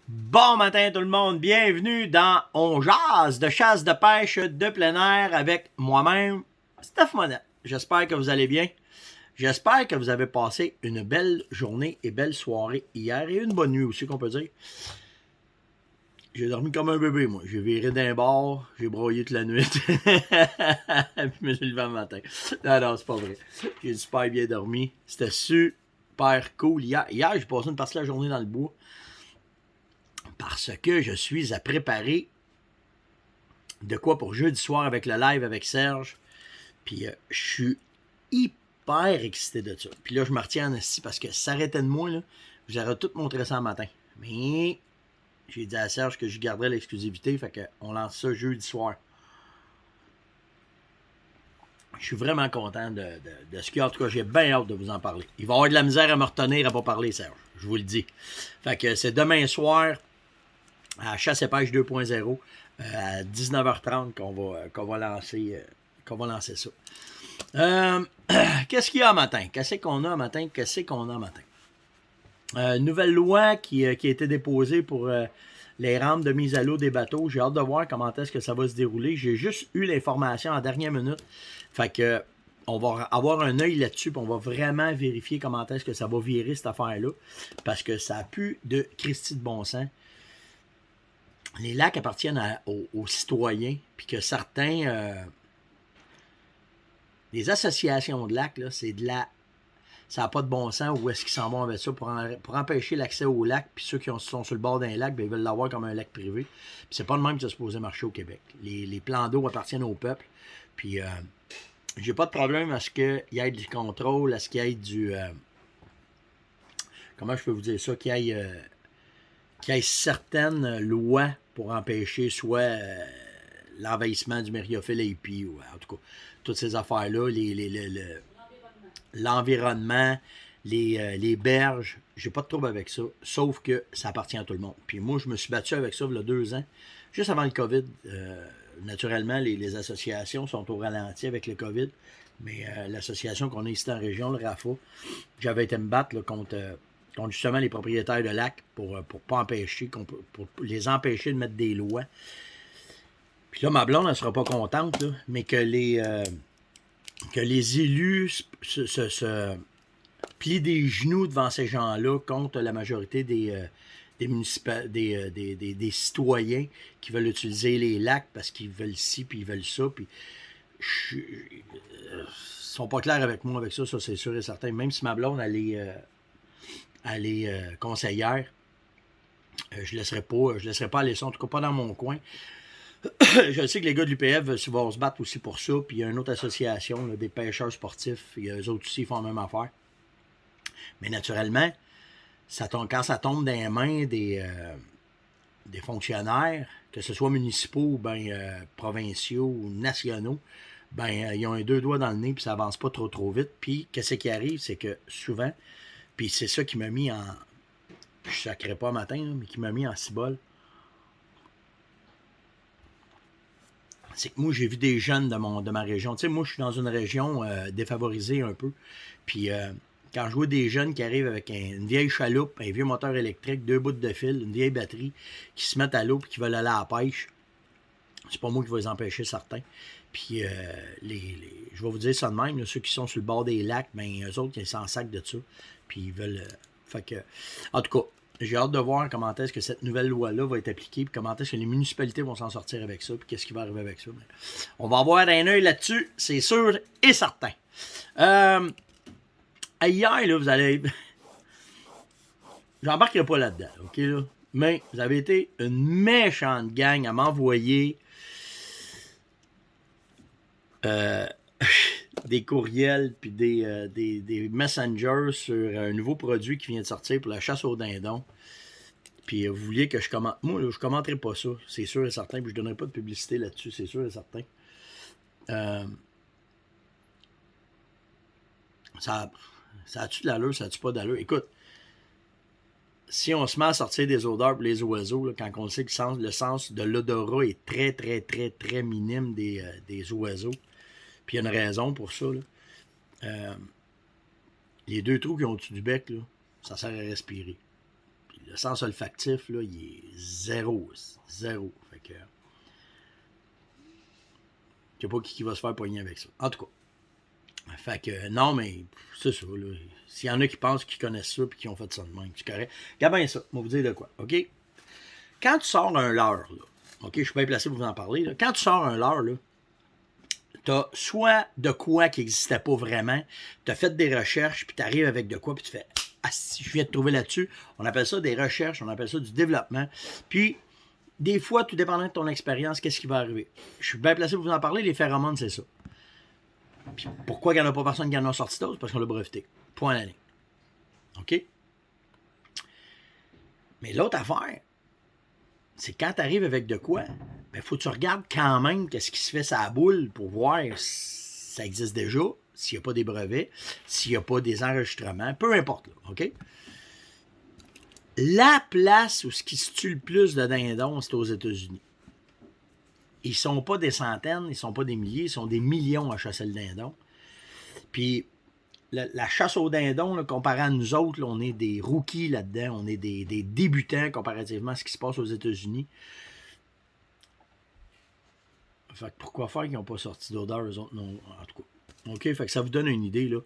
Bon matin tout le monde, bienvenue dans On jase de chasse de pêche de plein air avec moi-même, Steph Monette. J'espère que vous allez bien. J'espère que vous avez passé une belle journée et belle soirée hier et une bonne nuit aussi qu'on peut dire. J'ai dormi comme un bébé moi, j'ai viré d'un bord, j'ai broyé toute la nuit. Puis je me suis levé le matin. Non, c'est pas vrai. J'ai super bien dormi. C'était super cool. Hier j'ai passé une partie de la journée dans le bois. Parce que je suis à préparer de quoi pour jeudi soir avec le live avec Serge. Puis je suis hyper excité de ça. Puis là, je me retiens en assis parce que ça arrêtait de moi, là, je vous aurais tout montré ça le matin. Mais j'ai dit à Serge que je garderais l'exclusivité, fait qu'on lance ça jeudi soir. Je suis vraiment content de ce qu'il y a. En tout cas, j'ai bien hâte de vous en parler. Il va y avoir de la misère à me retenir à pas parler, Serge. Je vous le dis. Fait que c'est demain soir à Chasse et Pêche 2.0 à 19h30 qu'on va lancer ça. Qu'est-ce qu'il y a matin? Qu'est-ce qu'on a matin? Nouvelle loi qui a été déposée pour les rampes de mise à l'eau des bateaux. J'ai hâte de voir comment est-ce que ça va se dérouler. J'ai juste eu l'information en dernière minute. Fait que on va avoir un œil là-dessus, puis on va vraiment vérifier comment est-ce que ça va virer cette affaire-là. Parce que ça a plus de Christy de bon sens. Les lacs appartiennent aux citoyens, puis que certains... les associations de lacs, là, c'est de la... Ça n'a pas de bon sens où est-ce qu'ils s'en vont avec ça pour empêcher l'accès au lac, puis ceux qui sont sur le bord d'un lac, ben, ils veulent l'avoir comme un lac privé. Puis c'est pas le même que c'est supposé marcher au Québec. Les plans d'eau appartiennent au peuple, puis j'ai pas de problème à ce qu'il y ait du contrôle, à ce qu'il y ait du... comment je peux vous dire ça? Qu'il y ait certaines lois pour empêcher soit l'envahissement du Mériophile AP, ou en tout cas, toutes ces affaires-là, l'environnement, les berges, j'ai pas de trouble avec ça, sauf que ça appartient à tout le monde. Puis moi, je me suis battu avec ça il y a 2 ans, juste avant le COVID. Naturellement, les associations sont au ralenti avec le COVID, mais l'association qu'on a ici en région, le RAFA, j'avais été me battre là, contre justement les propriétaires de lacs pour pas empêcher, pour les empêcher de mettre des lois. Puis là, ma blonde, elle sera pas contente, là, mais que les élus se plient des genoux devant ces gens-là contre la majorité des citoyens qui veulent utiliser les lacs parce qu'ils veulent ci, puis ils veulent ça, puis ils sont pas clairs avec moi avec ça, c'est sûr et certain. Même si ma blonde, elle est conseillère, je ne laisserai pas aller ça, en tout cas pas dans mon coin. Je sais que les gars de l'UPF vont se battre aussi pour ça. Puis il y a une autre association, là, des pêcheurs sportifs. Et eux autres aussi font la même affaire. Mais naturellement, quand ça tombe dans les mains des fonctionnaires, que ce soit municipaux ou provinciaux ou nationaux, ils ont un deux doigts dans le nez puis ça avance pas trop vite. Puis qu'est-ce qui arrive, c'est que souvent, puis c'est ça qui m'a mis en... Je sacrais pas matin, là, mais qui m'a mis en cibole. C'est que moi, j'ai vu des jeunes de ma région. Tu sais, moi, je suis dans une région défavorisée un peu. Puis, quand je vois des jeunes qui arrivent avec une vieille chaloupe, un vieux moteur électrique, 2 bouts de fil, une vieille batterie, qui se mettent à l'eau et qui veulent aller à la pêche, c'est pas moi qui vais les empêcher, certains. Puis, je vais vous dire ça de même, là, ceux qui sont sur le bord des lacs, eux autres, ils s'en sacent de ça. Puis, ils veulent... fait que, en tout cas, j'ai hâte de voir comment est-ce que cette nouvelle loi-là va être appliquée, puis comment est-ce que les municipalités vont s'en sortir avec ça, puis qu'est-ce qui va arriver avec ça. Mais on va avoir un œil là-dessus, c'est sûr et certain. Hier, là, vous allez... J'embarquerai pas là-dedans, OK, là? Mais vous avez été une méchante gang à m'envoyer des courriels puis des messengers sur un nouveau produit qui vient de sortir pour la chasse au dindon. Puis vous vouliez que je commente. Moi, là, je commenterai pas ça, c'est sûr et certain. Puis je donnerai pas de publicité là-dessus, c'est sûr et certain. Ça a-tu de l'allure, ça a-tu pas d'allure? Écoute, si on se met à sortir des odeurs pour les oiseaux, là, quand on sait que le sens de l'odorat est très, très, très, très minime des oiseaux, puis il y a une raison pour ça, là. Les 2 trous qui ont au-dessus du bec, là, ça sert à respirer. Puis le sens olfactif, là, il est zéro. Zéro. Fait que. Je sais pas qui va se faire poigner avec ça. En tout cas. Fait que, non, mais c'est ça, là. S'il y en a qui pensent qu'ils connaissent ça puis qui ont fait ça de même, c'est correct. Regarde bien ça, on va vous dire de quoi, OK? Quand tu sors un leurre, là, OK, je suis bien placé pour vous en parler, là. Quand tu sors un leurre, là, t'as soit de quoi qui n'existait pas vraiment, t'as fait des recherches, puis t'arrives avec de quoi, puis tu fais « Ah, si je viens de trouver là-dessus », on appelle ça des recherches, on appelle ça du développement, puis des fois, tout dépendant de ton expérience, qu'est-ce qui va arriver. Je suis bien placé pour vous en parler, les phéromones, c'est ça. Puis pourquoi il n'y en a pas personne qui en a sorti d'autres? Parce qu'on l'a breveté. Point à l'année. OK? Mais l'autre affaire, c'est quand tu arrives avec de quoi, il faut que tu regardes quand même qu'est-ce qui se fait sur la boule pour voir si ça existe déjà, s'il n'y a pas des brevets, s'il n'y a pas des enregistrements, peu importe. Là, OK? La place où ce qui se tue le plus de dindons, c'est aux États-Unis. Ils ne sont pas des centaines, ils ne sont pas des milliers, ils sont des millions à chasser le dindon. Puis la chasse aux dindons, là, comparé à nous autres, là, on est des rookies là-dedans, on est des débutants comparativement à ce qui se passe aux États-Unis. Fait que pourquoi faire qu'ils n'ont pas sorti d'odeur, eux autres, non, en tout cas. OK, fait que ça vous donne une idée, là.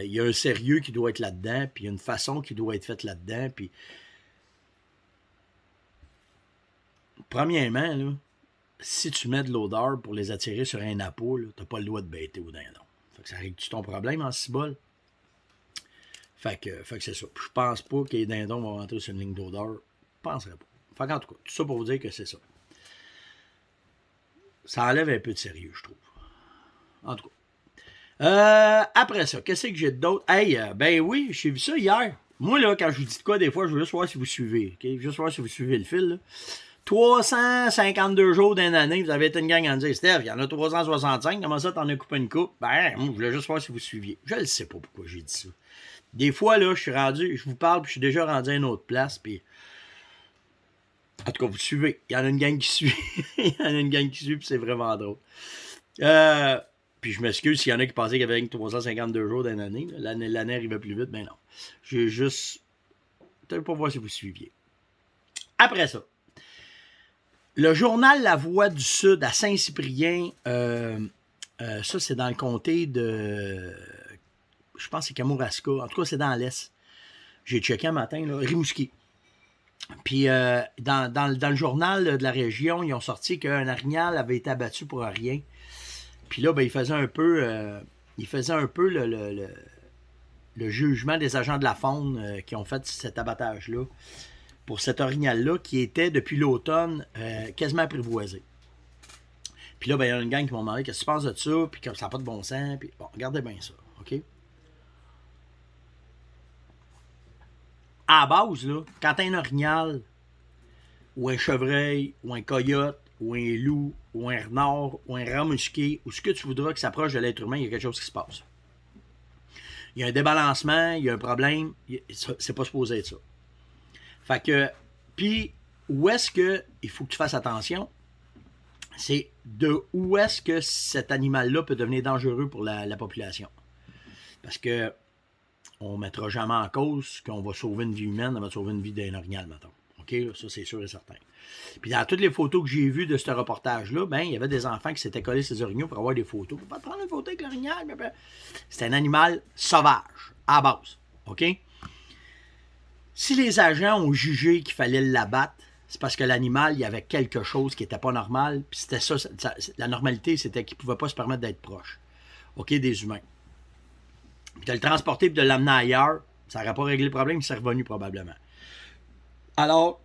Il y a un sérieux qui doit être là-dedans, puis il y a une façon qui doit être faite là-dedans, puis premièrement, là, si tu mets de l'odeur pour les attirer sur un appôt, tu n'as pas le droit de bêter au dindon. Fait que ça règle-tu ton problème en cibole? Fait que c'est ça. Je pense pas que les dindons vont rentrer sur une ligne d'odeur. Je penserais pas. Fait qu'en tout cas, tout ça pour vous dire que c'est ça. Ça enlève un peu de sérieux, je trouve. En tout cas. Après ça, qu'est-ce que j'ai d'autre? Hey, ben oui, j'ai vu ça hier. Moi, là, quand je vous dis de quoi, des fois, je veux juste voir si vous suivez. Okay? Juste voir si vous suivez le fil, là. 352 jours d'une année, vous avez été une gang à me dire, Steph, il y en a 365, comment ça t'en as coupé une coupe? Ben, moi, je voulais juste voir si vous suiviez. Je ne sais pas pourquoi j'ai dit ça. Des fois, là, je vous parle, puis je suis déjà rendu à une autre place, puis en tout cas, vous suivez. Il y en a une gang qui suit. Il y en a une gang qui suit, puis c'est vraiment drôle. Puis je m'excuse s'il y en a qui pensaient qu'il y avait 352 jours d'une année. L'année arrivait plus vite, ben non. J'ai juste... Peut-être pas voir si vous suiviez. Après ça, le journal La Voix du Sud à Saint-Cyprien, ça c'est dans le comté de, je pense que c'est Kamouraska, en tout cas c'est dans l'Est. J'ai checké un matin, là, Rimouski. Puis dans le journal de la région, ils ont sorti qu'un orignal avait été abattu pour rien. Puis là, ben, il faisait un peu le jugement des agents de la faune qui ont fait cet abattage-là. Pour cet orignal-là, qui était, depuis l'automne, quasiment apprivoisé. Puis là, ben, il y a une gang qui m'a demandé qu'est-ce que tu penses de ça, puis comme ça n'a pas de bon sens. Puis bon, regardez bien ça, OK? À la base, là, quand t'as un orignal, ou un chevreuil, ou un coyote, ou un loup, ou un renard, ou un rat musqué, ou ce que tu voudras qui s'approche de l'être humain, il y a quelque chose qui se passe. Il y a un débalancement, il y a un problème, c'est pas supposé être ça. Fait que, puis, où est-ce que il faut que tu fasses attention? C'est de où est-ce que cet animal-là peut devenir dangereux pour la population. Parce que on ne mettra jamais en cause qu'on va sauver une vie humaine, on va sauver une vie d'un orignal, mettons. OK? Là, ça, c'est sûr et certain. Puis dans toutes les photos que j'ai vues de ce reportage-là, ben, il y avait des enfants qui s'étaient collés ces orignaux pour avoir des photos. Pour pas prendre une photo avec l'orignal. C'est un animal sauvage, à base. OK? Si les agents ont jugé qu'il fallait l'abattre, c'est parce que l'animal, il y avait quelque chose qui n'était pas normal. Puis c'était ça, la normalité, c'était qu'il ne pouvait pas se permettre d'être proche. OK, des humains. Puis de le transporter et de l'amener ailleurs, ça n'aurait pas réglé le problème, il serait revenu probablement. Alors,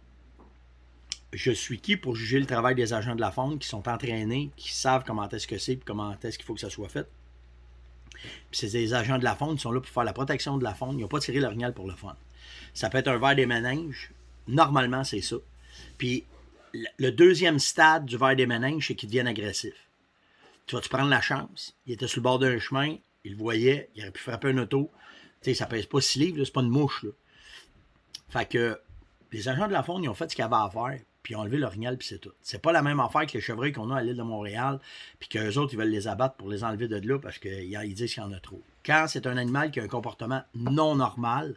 je suis qui pour juger le travail des agents de la faune qui sont entraînés, qui savent comment est-ce que c'est et comment est-ce qu'il faut que ça soit fait. Puis c'est des agents de la faune qui sont là pour faire la protection de la faune. Ils n'ont pas tiré l'orignal pour le fun. Ça peut être un ver des méninges. Normalement, c'est ça. Puis le deuxième stade du ver des méninges, c'est qu'ils deviennent agressifs. Tu vas-tu prendre la chance? Il était sur le bord d'un chemin, il le voyait, il aurait pu frapper un auto. Tu sais, ça pèse pas 6 livres, c'est pas une mouche, là. Fait que les agents de la faune, ils ont fait ce qu'ils avaient à faire, puis ils ont enlevé l'orignal, puis c'est tout. C'est pas la même affaire que les chevreuils qu'on a à l'île de Montréal, puis qu'eux autres, ils veulent les abattre pour les enlever de là, parce qu'ils disent qu'il y en a trop. Quand c'est un animal qui a un comportement non normal,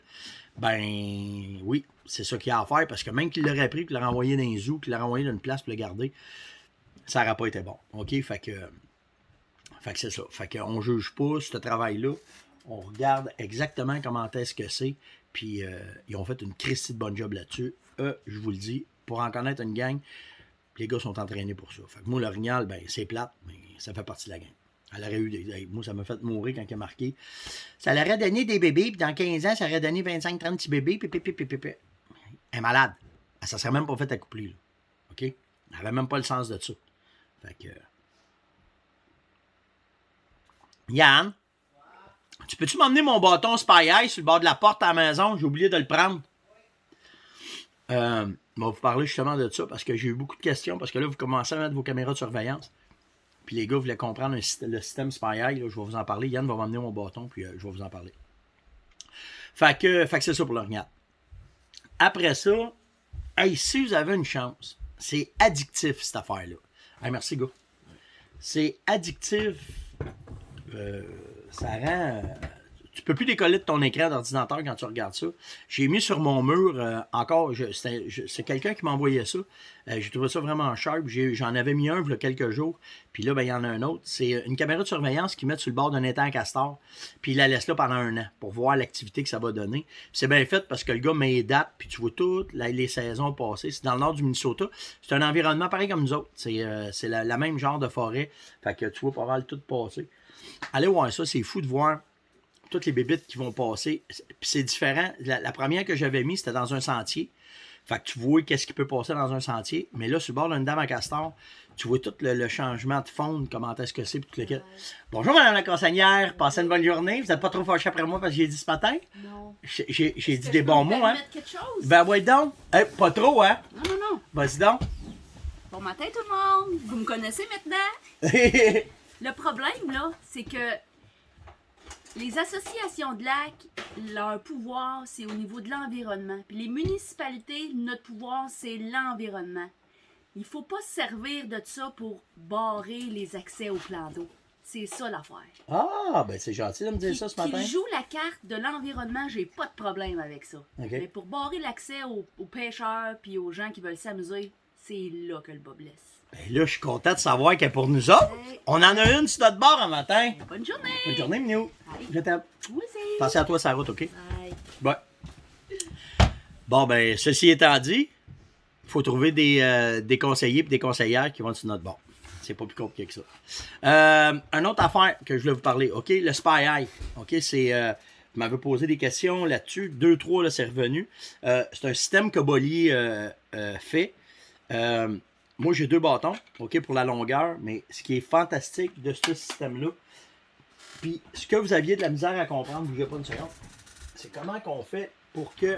ben oui, c'est ça qu'il y a à faire parce que même qu'il l'aurait pris, qu'il l'aurait envoyé dans un zoo, qu'il l'aurait envoyé dans une place pour le garder, ça n'aurait pas été bon. OK? Fait que c'est ça. Fait qu'on ne juge pas ce travail-là. On regarde exactement comment est-ce que c'est. Puis ils ont fait une christie de bonne job là-dessus. Je vous le dis, pour en connaître une gang, les gars sont entraînés pour ça. Fait que moi, l'orignal, ben, c'est plate, mais ça fait partie de la gang. Elle aurait eu moi, ça m'a fait mourir quand il a marqué. Ça leur aurait donné des bébés, puis dans 15 ans, ça aurait donné 25-30 petits bébés, puis. Elle est malade. Elle ne serait même pas fait accoupler, là. OK? Elle n'avait même pas le sens de ça. Fait que. Yann, tu peux-tu m'emmener mon bâton Spy Eye sur le bord de la porte à la maison? J'ai oublié de le prendre. Je vais vous parler justement de ça parce que j'ai eu beaucoup de questions. Parce que là, vous commencez à mettre vos caméras de surveillance. Puis les gars voulaient comprendre le système Spy Eye. Là, je vais vous en parler. Yann va m'emmener mon bâton, puis je vais vous en parler. Fait que c'est ça pour le regard. Après ça, hey, si vous avez une chance, c'est addictif cette affaire-là. Hey, merci, gars. C'est addictif. Ça rend. Tu peux plus décoller de ton écran d'ordinateur quand tu regardes ça. J'ai mis sur mon mur encore. C'est quelqu'un qui m'envoyait ça. J'ai trouvé ça vraiment sharp. J'en avais mis un il y a quelques jours. Puis là, ben, il y en a un autre. C'est une caméra de surveillance qu'ils mettent sur le bord d'un étang castor. Puis il la laisse là pendant un an pour voir l'activité que ça va donner. Puis c'est bien fait parce que le gars met les dates. Puis tu vois toutes les saisons passées. C'est dans le nord du Minnesota. C'est un environnement pareil comme nous autres. C'est la même genre de forêt. Fait que tu vois pas mal tout passer. Allez voir ça. C'est fou de voir toutes les bébites qui vont passer. Puis c'est différent. La première que j'avais mis, c'était dans un sentier. Fait que tu vois qu'est-ce qui peut passer dans un sentier. Mais là, sur le bord d'une dame à castor, tu vois tout le changement de faune, comment est-ce que c'est. Puis tout le... Bonjour, madame la conseillère. Passez une bonne journée. Vous n'êtes pas trop fâché après moi parce que j'ai dit ce matin? Non. J'ai dit des bons mots, hein? Quelque chose? Ben, ouais, donc. Hey, pas trop, hein? Non. Vas-y donc. Bon matin, tout le monde. Vous me connaissez maintenant? Le problème, là, c'est que les associations de lacs, leur pouvoir, c'est au niveau de l'environnement. Puis les municipalités, notre pouvoir, c'est l'environnement. Il ne faut pas se servir de ça pour barrer les accès au plan d'eau. C'est ça l'affaire. Ah, ben c'est gentil de me dire ça ce matin. Qui joue la carte de l'environnement, j'ai pas de problème avec ça. Okay. Mais pour barrer l'accès aux pêcheurs puis aux gens qui veulent s'amuser, c'est là que le bas blesse. Ben là, je suis content de savoir qu'elle est pour nous autres. On en a une sur notre bord un matin. Bonne journée! Bonne journée, Minou. Je t'aime. Moi aussi. Pensez à toi sur la route, OK? Bye. Ouais. Bon, ben, ceci étant dit, il faut trouver des conseillers et des conseillères qui vont sur notre bord. C'est pas plus compliqué que ça. Une autre affaire que je voulais vous parler, OK? Le Spy Eye. OK? C'est... vous m'avez posé des questions là-dessus. 2-3, là, c'est revenu. C'est un système que Bolly fait. Moi, j'ai 2 bâtons, OK, pour la longueur, mais ce qui est fantastique de ce système-là, puis ce que vous aviez de la misère à comprendre, bougez pas une seconde, c'est comment qu'on fait pour que...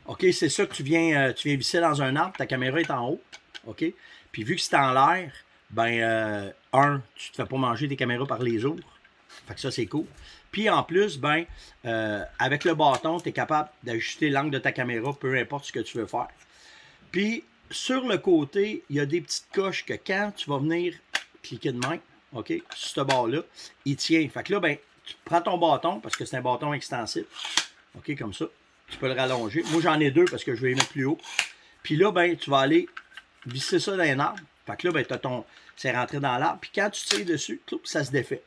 OK, c'est ça que tu viens visser dans un arbre, ta caméra est en haut, OK? Puis vu que c'est en l'air, ben, tu te fais pas manger tes caméras par les autres, fait que ça, c'est cool. Puis en plus, ben, avec le bâton, tu es capable d'ajuster l'angle de ta caméra, peu importe ce que tu veux faire. Puis, sur le côté, il y a des petites coches que quand tu vas venir cliquer de main, OK, sur ce bord-là, il tient. Fait que là, ben, tu prends ton bâton, parce que c'est un bâton extensif, OK, comme ça. Tu peux le rallonger. Moi, j'en ai 2 parce que je vais les mettre plus haut. Puis là, ben, tu vas aller visser ça dans un arbre. Fait que là, ben, c'est rentré dans l'arbre. Puis quand tu tires dessus, ça se défait.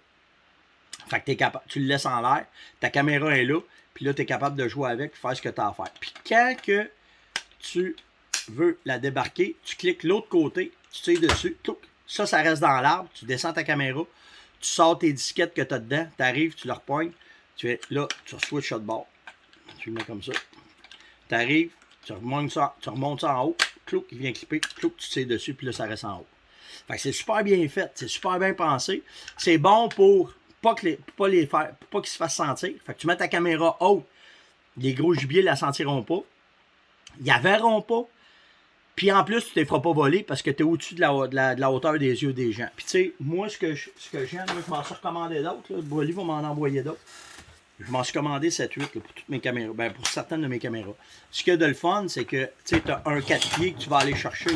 Fait que t'es capable, tu le laisses en l'air, ta caméra est là, puis là, tu es capable de jouer avec, faire ce que tu as à faire. Puis quand que tu veux la débarquer, tu cliques l'autre côté, tu tires dessus, ça reste dans l'arbre, tu descends ta caméra, tu sors tes disquettes que tu as dedans, tu arrives, tu le repognes, tu switches de bord. Tu le mets comme ça. Tu arrives, tu remontes ça en haut, il vient clipper, tu tires dessus, puis là, ça reste en haut. Fait que c'est super bien fait, c'est super bien pensé. C'est bon pour pas qu'ils se fassent sentir. Fait que tu mets ta caméra haute, les gros gibiers ne la sentiront pas, ils la verront pas. Puis en plus, tu ne te feras pas voler parce que tu es au-dessus de la hauteur des yeux des gens. Puis tu sais, moi, ce que j'aime, je m'en suis recommandé d'autres. Bolly va m'en envoyer d'autres. Je m'en suis commandé 7-8 pour toutes mes caméras. Ben, pour certaines de mes caméras. Ce qu'il y a de le fun, c'est que tu as un 4 pieds que tu vas aller chercher.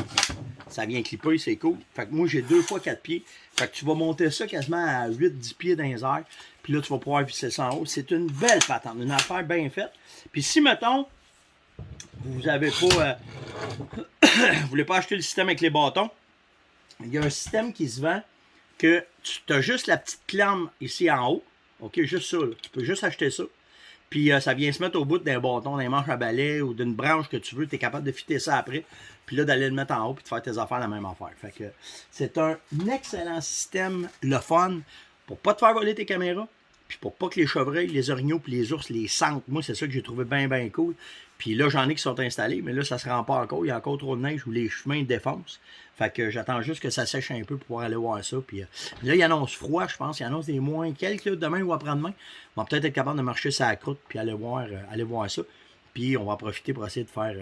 Ça vient clipper, c'est cool. Fait que moi, j'ai 2 fois 4 pieds. Fait que tu vas monter ça quasiment à 8-10 pieds dans les airs. Puis là, tu vas pouvoir visser ça en haut. C'est une belle patente, une affaire bien faite. Puis si, mettons, vous avez pas... vous voulez pas acheter le système avec les bâtons, il y a un système qui se vend que tu as juste la petite clame ici en haut. OK, juste ça. Là. Tu peux juste acheter ça. Puis ça vient se mettre au bout d'un bâton, d'un manche à balai ou d'une branche que tu veux. Tu es capable de fitter ça après. Puis là, d'aller le mettre en haut puis de faire tes affaires la même affaire. Fait que c'est un excellent système, le fun, pour pas te faire voler tes caméras. Puis pour pas que les chevreuils, les orignaux puis les ours les sentent. Moi, c'est ça que j'ai trouvé bien, bien cool. Puis là, j'en ai qui sont installés, mais là, ça se rend pas encore. Il y a encore trop de neige où les chemins défoncent. Fait que j'attends juste que ça sèche un peu pour pouvoir aller voir ça. Puis là, il annonce froid, je pense. Il annonce des moins quelques, là, demain ou après-demain. On va peut-être être capable de marcher sur la croûte puis aller voir ça. Puis on va profiter pour essayer de faire...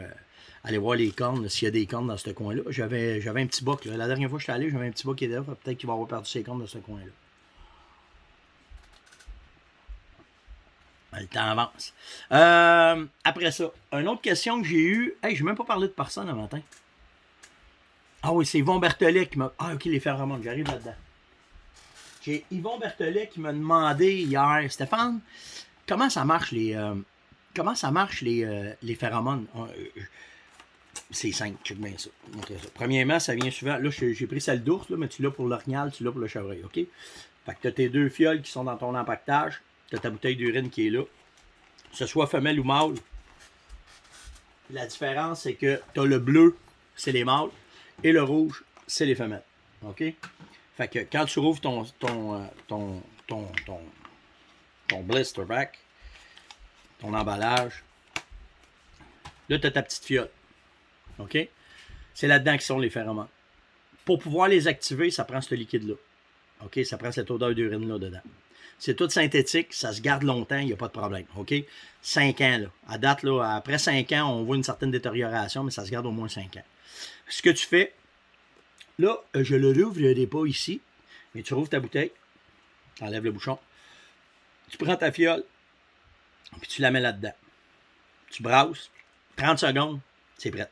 aller voir les cornes, s'il y a des cornes dans ce coin-là. J'avais un petit boc. Là. La dernière fois que je suis allé, j'avais un petit boc qui était là. Peut-être qu'il va avoir perdu ses cornes dans ce coin-là. Le temps avance. Après ça, une autre question que j'ai eue. Hey, je n'ai même pas parlé de personne un matin. Ah oui, c'est Yvon Berthelet qui m'a... Ah, ok, les phéromones, j'arrive là-dedans. J'ai Yvon Berthelet qui m'a demandé hier, Stéphane, comment ça marche les phéromones? C'est simple, check bien ça. Premièrement, ça vient souvent... Là, j'ai pris celle d'ours, mais tu l'as pour l'orignal, tu l'as pour le chevreuil, ok? Fait que tu as tes 2 fioles qui sont dans ton empaquetage. Tu as ta bouteille d'urine qui est là. Que ce soit femelle ou mâle. La différence, c'est que tu as le bleu, c'est les mâles, et le rouge, c'est les femelles. OK? Fait que quand tu rouvres ton blister pack, ton emballage, là, tu as ta petite fiole. OK? C'est là-dedans qui sont les phéromones. Pour pouvoir les activer, ça prend ce liquide-là. OK? Ça prend cette odeur d'urine-là dedans. C'est tout synthétique, ça se garde longtemps, il n'y a pas de problème. OK? 5 ans, là. À date, là, après 5 ans, on voit une certaine détérioration, mais ça se garde au moins 5 ans. Ce que tu fais, là, je le rouvre, je ne l'ai pas ici, mais tu rouvres ta bouteille, tu enlèves le bouchon, tu prends ta fiole, puis tu la mets là-dedans. Tu brasses, 30 secondes, c'est prêt.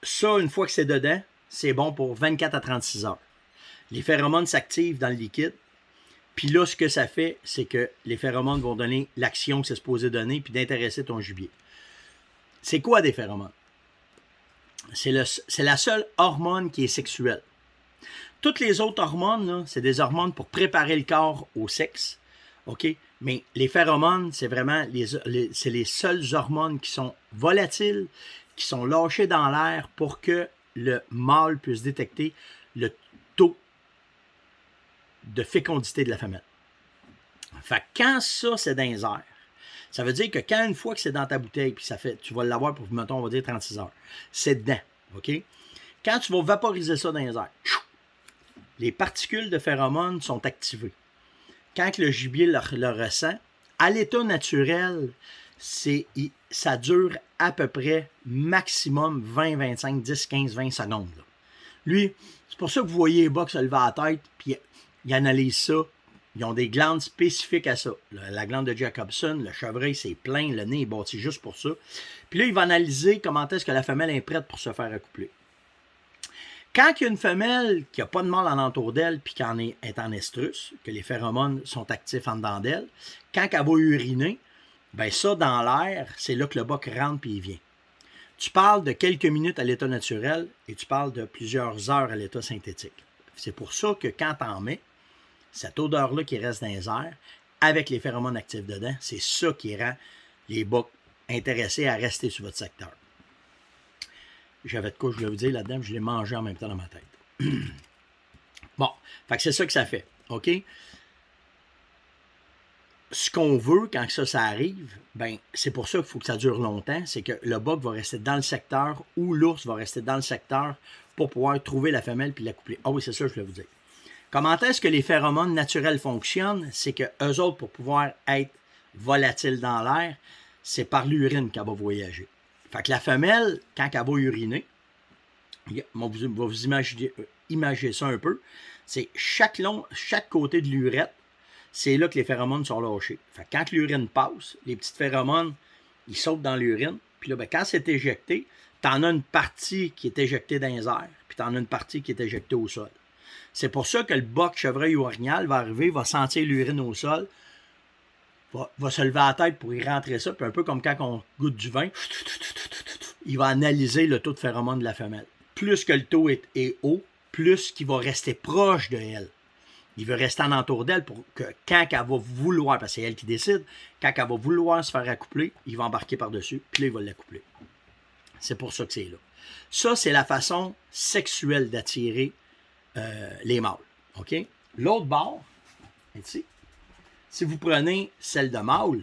Ça, une fois que c'est dedans, c'est bon pour 24 à 36 heures. Les phéromones s'activent dans le liquide. Puis là, ce que ça fait, c'est que les phéromones vont donner l'action que c'est supposé donner puis d'intéresser ton gibier. C'est quoi des phéromones? C'est la seule hormone qui est sexuelle. Toutes les autres hormones, c'est des hormones pour préparer le corps au sexe. OK? Mais les phéromones, c'est vraiment c'est les seules hormones qui sont volatiles, qui sont lâchées dans l'air pour que le mâle puisse détecter le taux de fécondité de la femelle. Fait que quand ça, c'est dans les airs, ça veut dire que quand une fois que c'est dans ta bouteille, puis tu vas l'avoir pour, mettons, on va dire 36 heures, c'est dedans, OK? Quand tu vas vaporiser ça dans les airs, les particules de phéromones sont activées. Quand le gibier le ressent, à l'état naturel, ça dure à peu près maximum 20, 25, 10, 15, 20 secondes. Là. Lui, c'est pour ça que vous voyez les box se lever à la tête, puis ils analysent ça. Ils ont des glandes spécifiques à ça. La glande de Jacobson, le chevreuil, c'est plein, le nez est bâti juste pour ça. Puis là, il va analyser comment est-ce que la femelle est prête pour se faire accoupler. Quand il y a une femelle qui n'a pas de mâle alentour d'elle puis qui est en estrus, que les phéromones sont actifs en dedans d'elle, quand elle va uriner, bien ça, dans l'air, c'est là que le boc rentre puis il vient. Tu parles de quelques minutes à l'état naturel et tu parles de plusieurs heures à l'état synthétique. C'est pour ça que quand tu en mets, cette odeur-là qui reste dans les airs, avec les phéromones actifs dedans, c'est ça qui rend les bocs intéressés à rester sur votre secteur. J'avais de quoi je voulais vous dire là-dedans, je l'ai mangé en même temps dans ma tête. Bon, fait que c'est ça que ça fait, OK? Ce qu'on veut quand ça arrive, ben c'est pour ça qu'il faut que ça dure longtemps, c'est que le boc va rester dans le secteur ou l'ours va rester dans le secteur pour pouvoir trouver la femelle puis l'accoupler. Ah oui, c'est ça que je voulais vous dire. Comment est-ce que les phéromones naturels fonctionnent? C'est que eux autres, pour pouvoir être volatiles dans l'air, c'est par l'urine qu'elle va voyager. Fait que la femelle, quand elle va uriner, on va vous imaginer ça un peu, c'est chaque côté de l'urètre, c'est là que les phéromones sont lâchés. Fait que quand l'urine passe, les petites phéromones, ils sautent dans l'urine, Puis là, ben, quand c'est éjecté, tu en as une partie qui est éjectée dans les airs, puis tu en as une partie qui est éjectée au sol. C'est pour ça que le boc, chevreuil ou orignal va arriver, va sentir l'urine au sol, va se lever à la tête pour y rentrer ça, puis un peu comme quand on goûte du vin, il va analyser le taux de phéromone de la femelle. Plus que le taux est haut, plus qu'il va rester proche de elle. Il veut rester en entour d'elle pour que quand elle va vouloir, parce que c'est elle qui décide, quand elle va vouloir se faire accoupler, il va embarquer par-dessus, puis là, il va l'accoupler. C'est pour ça que c'est là. Ça, c'est la façon sexuelle d'attirer les mâles. OK? L'autre bord, ici, si vous prenez celle de mâle,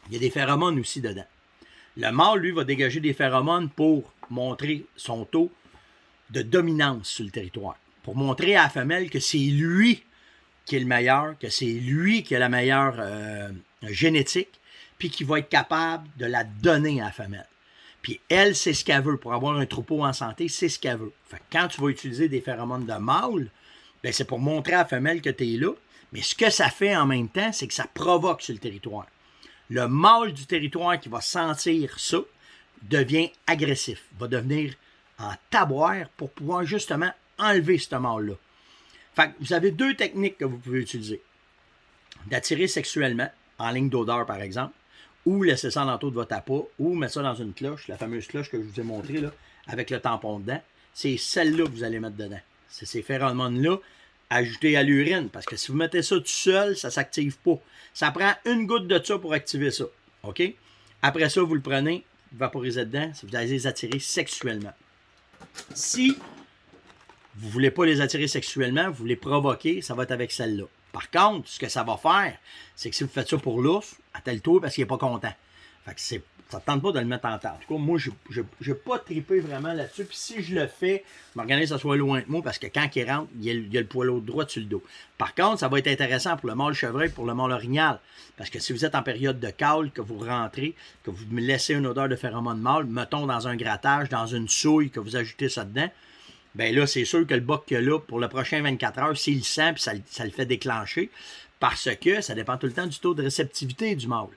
il y a des phéromones aussi dedans. Le mâle, lui, va dégager des phéromones pour montrer son taux de dominance sur le territoire. Pour montrer à la femelle que c'est lui qui est le meilleur, que c'est lui qui a la meilleure génétique, puis qui va être capable de la donner à la femelle. Puis elle, c'est ce qu'elle veut. Pour avoir un troupeau en santé, c'est ce qu'elle veut. Fait que quand tu vas utiliser des phéromones de mâle, ben c'est pour montrer à la femelle que tu es là. Mais ce que ça fait en même temps, c'est que ça provoque sur le territoire. Le mâle du territoire qui va sentir ça devient agressif, va devenir en taboire pour pouvoir justement enlever ce mâle-là. Fait que vous avez deux techniques que vous pouvez utiliser. D'attirer sexuellement, en ligne d'odeur par exemple, ou laisser ça en entour de votre appât, ou mettre ça dans une cloche, la fameuse cloche que je vous ai montrée, là, avec le tampon dedans. C'est celle-là que vous allez mettre dedans. C'est ces phéromones-là ajoutés à l'urine, parce que si vous mettez ça tout seul, ça ne s'active pas. Ça prend une goutte de ça pour activer ça. OK? Après ça, vous le prenez, vous vaporisez dedans, vous allez les attirer sexuellement. Si vous ne voulez pas les attirer sexuellement, vous les provoquer, ça va être avec celle-là. Par contre, ce que ça va faire, c'est que si vous faites ça pour l'ours, attelle-toi parce qu'il n'est pas content. Fait que ça ne tente pas de le mettre en terre. En tout cas, moi, je n'ai pas trippé vraiment là-dessus. Puis si je le fais, je m'organise que ça soit loin de moi parce que quand il rentre, il y a le poil droit sur le dos. Par contre, ça va être intéressant pour le mâle chevreuil et pour le mâle orignal. Parce que si vous êtes en période de câle, que vous rentrez, que vous me laissez une odeur de phéromone mâle, mettons dans un grattage, dans une souille, que vous ajoutez ça dedans, bien là, c'est sûr que le boc qu'il y a là, pour le prochain 24 heures, s'il le sent, puis ça le fait déclencher, parce que ça dépend tout le temps du taux de réceptivité du mâle.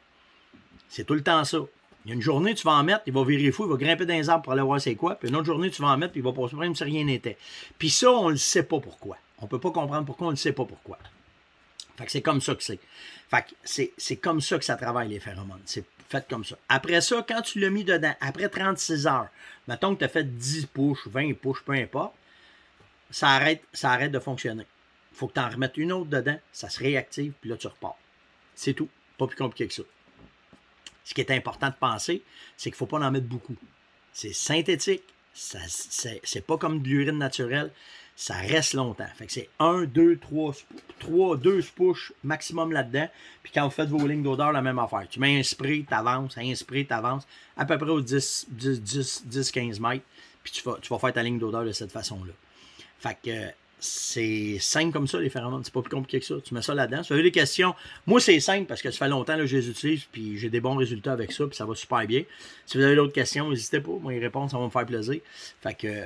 C'est tout le temps ça. Il y a une journée, tu vas en mettre, il va virer fou, il va grimper dans les arbres pour aller voir c'est quoi, puis une autre journée, tu vas en mettre, puis il va passer même si rien n'était. Puis ça, on ne le sait pas pourquoi. On ne peut pas comprendre pourquoi, on ne le sait pas pourquoi. Fait que c'est comme ça que c'est. Fait que c'est comme ça que ça travaille, les phéromones. C'est fait comme ça. Après ça, quand tu l'as mis dedans, après 36 heures, mettons que tu as fait 10 push, 20 push, peu importe, ça arrête de fonctionner. Il faut que tu en remettes une autre dedans, ça se réactive, puis là, tu repars. C'est tout. Pas plus compliqué que ça. Ce qui est important de penser, c'est qu'il ne faut pas en mettre beaucoup. C'est synthétique, c'est pas comme de l'urine naturelle, ça reste longtemps. Fait que c'est 1, 2, 2 push maximum là-dedans. Puis quand vous faites vos lignes d'odeur, la même affaire. Tu mets un spray, t'avances, à peu près aux 10-15 mètres. Puis tu vas faire ta ligne d'odeur de cette façon-là. Fait que c'est simple comme ça, les phéromones. C'est pas plus compliqué que ça. Tu mets ça là-dedans. Si vous avez des questions, moi c'est simple parce que ça fait longtemps que je les utilise. Puis j'ai des bons résultats avec ça. Puis ça va super bien. Si vous avez d'autres questions, n'hésitez pas. Moi, y répondre, ça va me faire plaisir. Fait que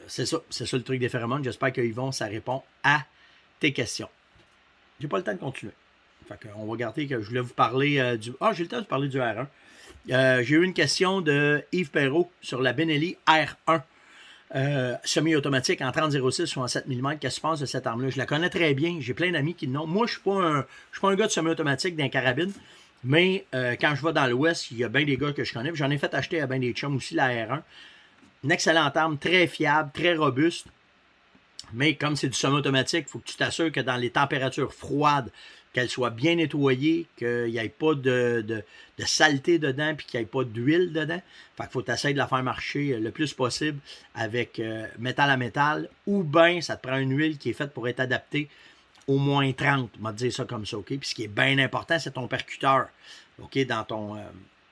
c'est ça le truc des phéromones. J'espère qu'Yvon, ça répond à tes questions. J'ai pas le temps de continuer. Fait que on va garder que je voulais vous parler du... Ah, j'ai le temps de vous parler du R1. J'ai eu une question de Yves Perrault sur la Benelli R1. Semi-automatique en 30-06 ou en 7 mm. Qu'est-ce que tu penses de cette arme-là? Je la connais très bien. J'ai plein d'amis qui l'ont. Moi, je ne suis pas un gars de semi-automatique d'un carabine. Mais quand je vais dans l'Ouest, il y a bien des gars que je connais. J'en ai fait acheter à bien des chums aussi la R1. Une excellente arme, très fiable, très robuste. Mais comme c'est du semi-automatique, il faut que tu t'assures que dans les températures froides, qu'elle soit bien nettoyée, qu'il n'y ait pas de saleté dedans puis qu'il n'y ait pas d'huile dedans. Fait qu'il faut t'essayer de la faire marcher le plus possible avec métal à métal. Ou bien, ça te prend une huile qui est faite pour être adaptée au moins 30. On va te dire ça comme ça, OK? Puis ce qui est bien important, c'est ton percuteur. OK?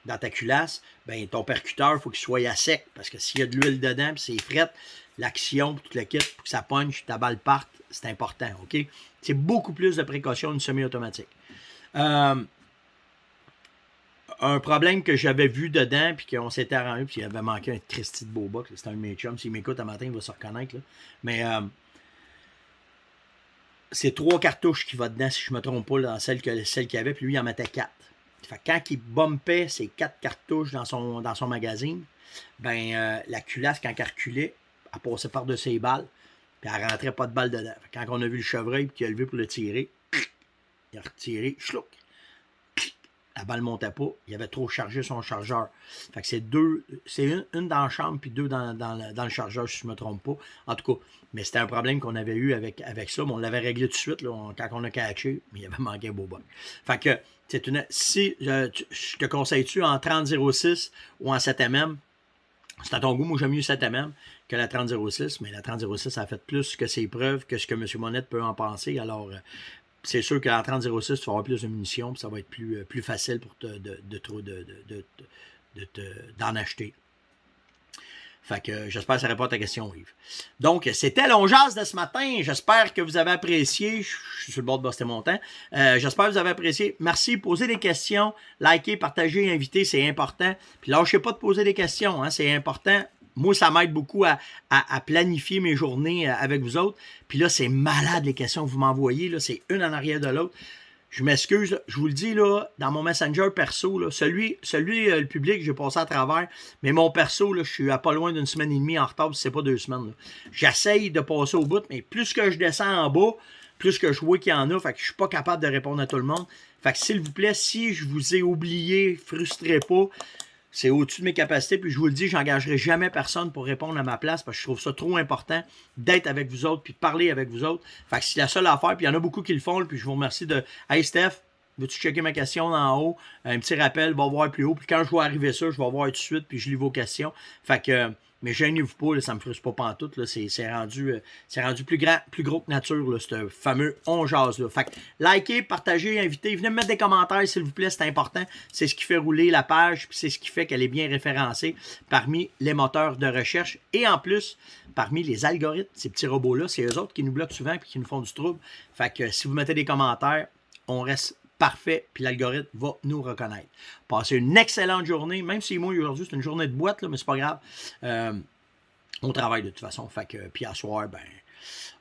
Dans ta culasse, ben ton percuteur, il faut qu'il soit à sec. Parce que s'il y a de l'huile dedans puis c'est fret, l'action, tout le kit, pour que ça punch, ta balle parte, c'est important, OK? C'est beaucoup plus de précaution d'une semi-automatique. Un problème que j'avais vu dedans, puis qu'on s'était arrangé, puis il avait manqué un Christy de beau box. C'était un de mes chums. S'il m'écoute un matin, il va se reconnaître. Là. Mais c'est 3 cartouches qui vont dedans, si je ne me trompe pas, dans celle qu'il y avait, puis lui, il en mettait 4. Fait que quand il bumpait ses 4 cartouches dans son magazine, ben la culasse, quand elle reculait, elle passait par-dessus les balles, puis elle rentrait pas de balle dedans. Fait que quand on a vu le chevreuil qui a levé pour le tirer, il a retiré, chlouc. La balle ne montait pas, il avait trop chargé son chargeur. Fait que c'est une dans la chambre puis deux dans le chargeur, si je ne me trompe pas. En tout cas, mais c'était un problème qu'on avait eu avec ça, mais on l'avait réglé tout de suite là, quand on a catché, mais il avait manqué un beau bug. Fait que, si je te conseille-tu en 30-06 ou en 7mm, c'est à ton goût, moi j'aime mieux 7mm que la 30-06, mais la 30-06 a fait plus que ses preuves que ce que M. Monette peut en penser. Alors, c'est sûr qu'en 30-06, tu vas avoir plus de munitions, puis ça va être plus facile pour d'en acheter. Fait que j'espère que ça répond à ta question, Yves. Donc, c'était l'Onjaz de ce matin. J'espère que vous avez apprécié. Je suis sur le bord de bosser mon temps. J'espère que vous avez apprécié. Merci. Posez des questions. Likez, partagez, invitez, c'est important. Puis lâchez pas de poser des questions. Hein, c'est important. Moi, ça m'aide beaucoup à planifier mes journées avec vous autres. Puis là, c'est malade les questions que vous m'envoyez. Là, c'est une en arrière de l'autre. Je m'excuse, je vous le dis, là, dans mon Messenger perso, là, celui le public, j'ai passé à travers, mais mon perso, là, je suis à pas loin d'une semaine et demie en retard, si c'est pas 2 semaines. J'essaye de passer au bout, mais plus que je descends en bas, plus que je vois qu'il y en a, fait que je suis pas capable de répondre à tout le monde. Fait que s'il vous plaît, si je vous ai oublié, frustrez pas. C'est au-dessus de mes capacités, puis je vous le dis, j'engagerai jamais personne pour répondre à ma place parce que je trouve ça trop important d'être avec vous autres puis de parler avec vous autres. Fait que c'est la seule affaire, puis il y en a beaucoup qui le font, puis je vous remercie de « Hey Steph, veux-tu checker ma question en haut? » Un petit rappel, va voir plus haut, puis quand je vois arriver ça, je vais voir tout de suite, puis je lis vos questions. Fait que, mais gênez-vous pas, là, ça me frustre pas pantoute, là, c'est rendu plus gros que nature, là, ce fameux on jase là. Fait que likez, partagez, invitez, venez me mettre des commentaires s'il vous plaît, c'est important, c'est ce qui fait rouler la page, puis c'est ce qui fait qu'elle est bien référencée parmi les moteurs de recherche et en plus parmi les algorithmes, ces petits robots-là, c'est eux autres qui nous bloquent souvent et qui nous font du trouble. Fait que si vous mettez des commentaires, on reste parfait, puis l'algorithme va nous reconnaître. Passez une excellente journée, même si moi aujourd'hui c'est une journée de boîte, là, mais c'est pas grave. On travaille de toute façon, fait que, puis à soir, ben,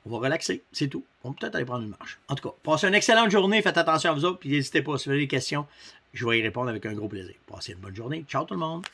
on va relaxer, c'est tout. On va peut-être aller prendre une marche. En tout cas, passez une excellente journée, faites attention à vous autres, puis n'hésitez pas, si vous avez des questions, je vais y répondre avec un gros plaisir. Passez une bonne journée. Ciao tout le monde!